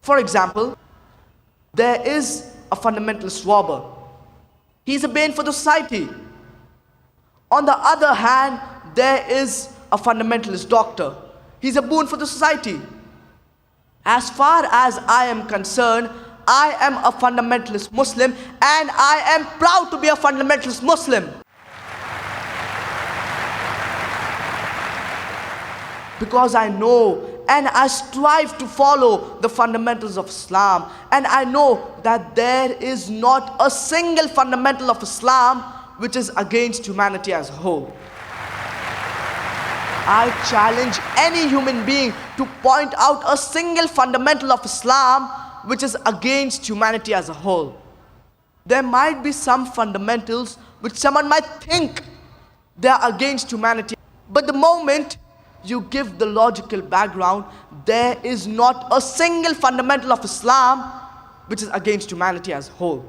For example, there is a fundamentalist robber. He's a bane for the society. On the other hand, there is a fundamentalist doctor. He's a boon for the society. As far as I am concerned, I am a fundamentalist Muslim, and I am proud to be a fundamentalist Muslim. Because I know and I strive to follow the fundamentals of Islam, and I know that there is not a single fundamental of Islam which is against humanity as a whole. I challenge any human being to point out a single fundamental of Islam which is against humanity as a whole. There might be some fundamentals which someone might think they are against humanity, but the moment you give the logical background, there is not a single fundamental of Islam which is against humanity as a whole.